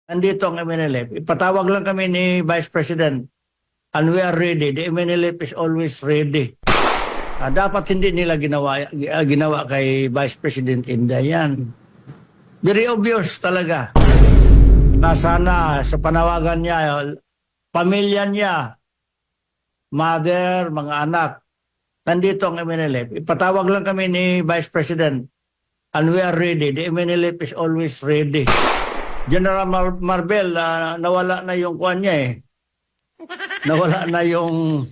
Nandito ang MNLF. Ipatawag lang kami ni Vice President and we are ready. The MNLF is always ready. Dapat hindi nila ginawa kay Vice President Inday yan. Very obvious talaga na sana sa panawagan niya, pamilya niya, mother, mga anak, nandito ang MNLF. Ipatawag lang kami ni Vice President and we are ready. The MNLF is always ready. General Marbel, nawala na yung kuwan niya eh. Nawala na yung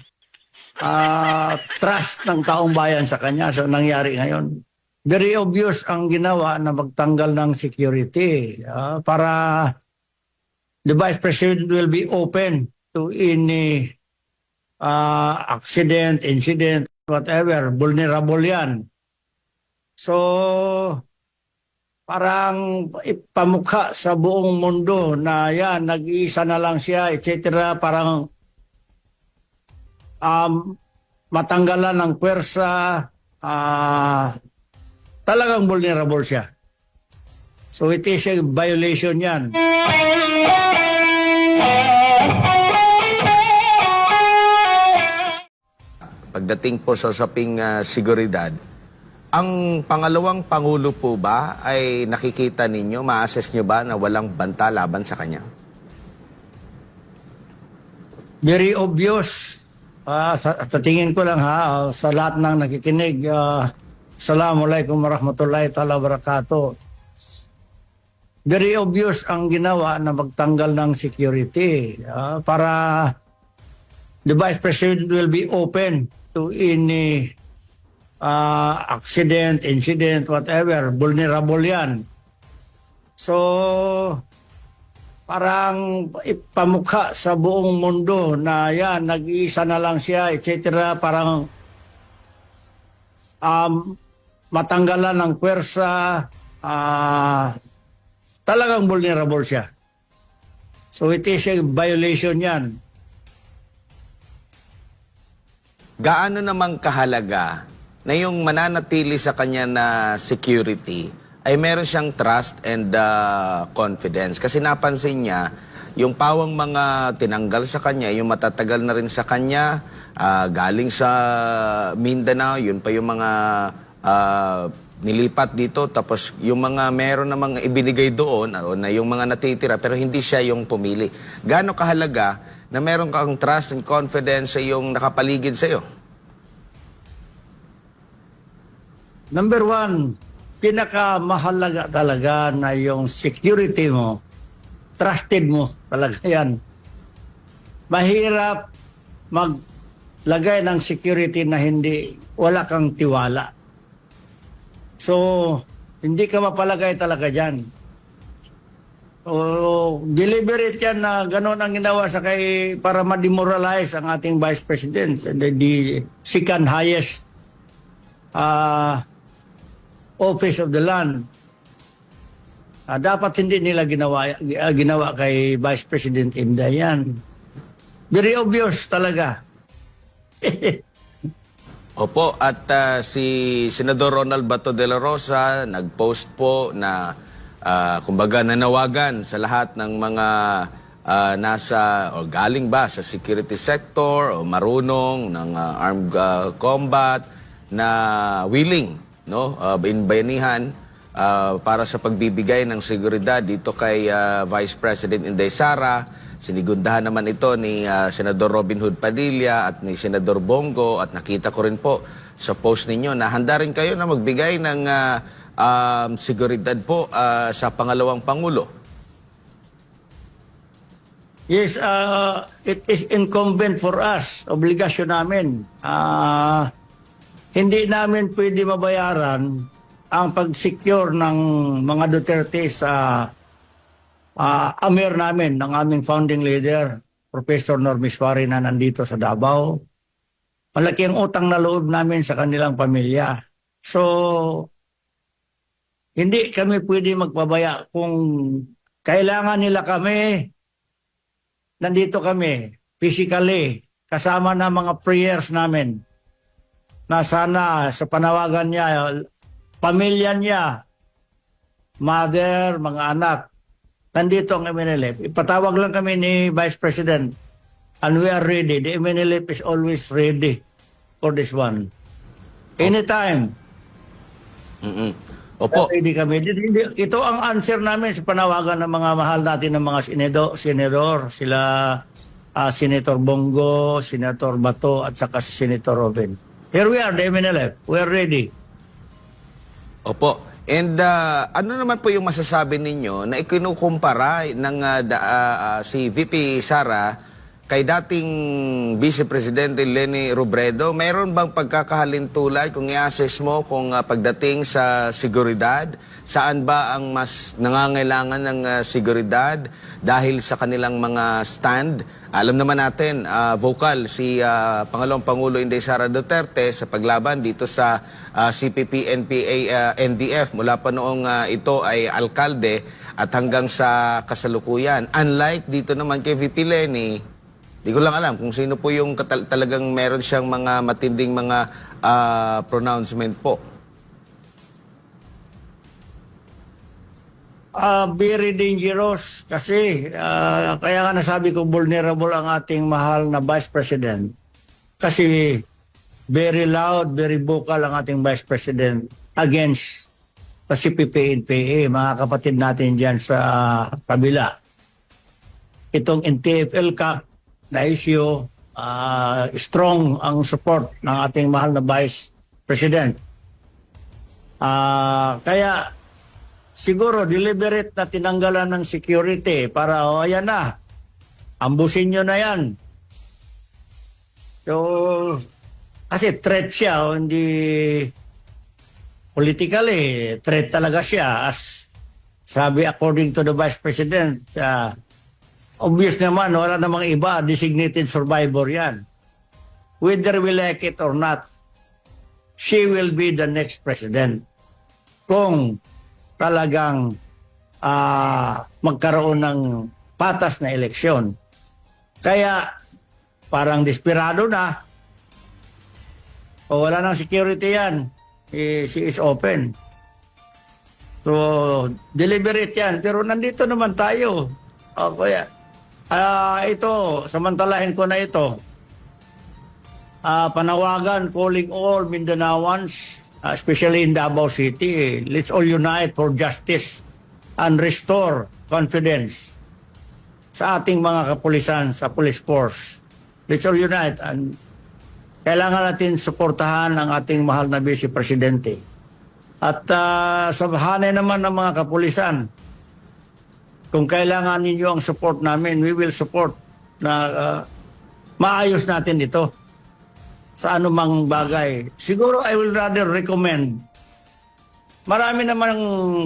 trust ng taong bayan sa kanya. So nangyari ngayon. Very obvious ang ginawa na magtanggal ng security para the Vice President will be open to any accident, incident, whatever. Vulnerable yan. So, parang ipamukha sa buong mundo na yan, nag-iisa na lang siya, etc. Parang matanggalan ng pwersa, talagang vulnerable siya. So it is a violation yan. Pagdating po sa usaping seguridad, ang pangalawang pangulo po ba ay nakikita ninyo, ma-assess nyo ba na walang banta laban sa kanya? Very obvious. Sa tingin ko lang sa lahat ng nakikinig, Assalamualaikum warahmatullahi ta'ala wabarakatuh. Very obvious ang ginawa na magtanggal ng security para the Vice President will be open to any accident, incident, whatever. Vulnerable yan. So, parang ipamukha sa buong mundo na yan, nag-iisa na lang siya, etc. Parang matanggalan ng pwersa, talagang vulnerable siya. So it is a violation yan. Gaano namang kahalaga na yung mananatili sa kanya na security ay meron siyang trust and confidence? Kasi napansin niya, yung pawang mga tinanggal sa kanya, yung matatagal na rin sa kanya, galing sa Mindanao, yun pa yung mga nilipat dito, tapos yung mga meron na mga ibinigay doon, na yung mga natitira, pero hindi siya yung pumili. Gaano kahalaga na meron kang trust and confidence sa yung nakapaligid sa iyo? Number one, pinakamahalaga talaga na yung security mo, trusted mo talaga yan. Mahirap maglagay ng security na wala kang tiwala. So, hindi ka mapalagay talaga dyan. Deliberate yan na gano'n ang ginawa para ma-demoralize ang ating Vice President, the second highest office of the land. Dapat hindi nila ginawa kay Vice President Inday yan. Very obvious talaga. Opo, at si Senador Ronald Bato de la Rosa nag-post po na kumbaga nanawagan sa lahat ng mga nasa o galing ba sa security sector o marunong ng armed combat na willing, no, in bayanihan para sa pagbibigay ng seguridad dito kay Vice President Inday Sara. Sinigundahan naman ito ni Senador Robin Hood Padilla at ni Senador Bongo, at nakita ko rin po sa post ninyo na handa rin kayo na magbigay ng seguridad po sa pangalawang Pangulo. Yes, it is incumbent for us, obligasyon namin. Hindi namin pwede mabayaran ang pag-secure ng mga Duterte sa amir namin, ng aming founding leader, Professor Normiswari, na nandito sa Davao. Malaki ang utang na loob namin sa kanilang pamilya. So, hindi kami pwede magpabaya. Kung kailangan nila kami, nandito kami, physically, kasama na mga prayers namin, na sana sa panawagan niya, pamilya niya, mother, mga anak, nandito ang MNLF. Ipatawag lang kami ni Vice President and we are ready. The MNLF is always ready for this one. Anytime. Opo. Ready kami. Ito ang answer namin sa panawagan ng mga mahal natin ng mga senador, sila Senator Bongo, Senator Bato, at saka si Senator Robin. Here we are, the MNLF. We are ready. Opo. And ano naman po yung masasabi ninyo na ikinukumpara ng si VP Sara kay dating Vice Presidente Leni Robredo? Mayroon bang pagkakahalintulad kung i-assess mo kung pagdating sa seguridad, saan ba ang mas nangangailangan ng seguridad dahil sa kanilang mga stand? Alam naman natin, vocal si Pangalawang Pangulo Inday Sara Duterte sa paglaban dito sa CPP, NPA, NDF mula pa noong ito ay alkalde at hanggang sa kasalukuyan. Unlike dito naman kay VP Leni, di ko lang alam kung sino po yung talagang meron siyang mga matinding mga pronouncement po. Very dangerous kasi kaya nga nasabi ko vulnerable ang ating mahal na Vice President kasi very loud, very vocal ang ating Vice President against sa CPP, NPA, mga kapatid natin dyan sa kabila. Itong NTF-ELCAC na issue, strong ang support ng ating mahal na Vice President. Kaya siguro deliberate na tinanggalan ng security para ayan na, ambusin nyo na yan. So, kasi threat siya, hindi politically, threat talaga siya. As sabi according to the Vice President, obvious naman, wala namang iba, designated survivor yan. Whether we like it or not, she will be the next president. Kung talagang magkaroon ng patas na eleksyon. Kaya parang desperado na. O wala nang security yan. She is open. So, deliberate yan. Pero nandito naman tayo. O kaya, ito, samantalahin ko na ito. Panawagan, calling all Mindanaoans, especially in Davao City, let's all unite for justice and restore confidence sa ating mga kapulisan, sa police force. Let's all unite and kailangan natin suportahan ang ating mahal na Vice Presidente. At sabahanay naman ng mga kapulisan, kung kailangan ninyo ang support namin, we will support na maayos natin ito sa anumang bagay. Siguro I will rather recommend. Marami namang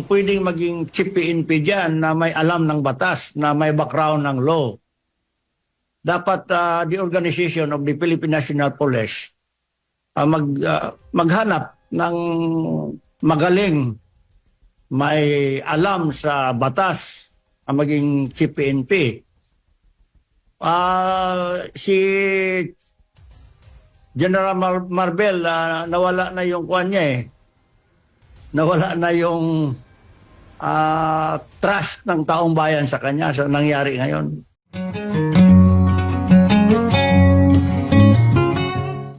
pwedeng maging chief PNP dyan na may alam ng batas, na may background ng law. Dapat the organization of the Philippine National Police maghanap ng magaling, may alam sa batas ang maging chief PNP. Si General Marbel, nawala na yung kuwan niya eh. Nawala na yung trust ng taong bayan sa kanya sa nangyari ngayon.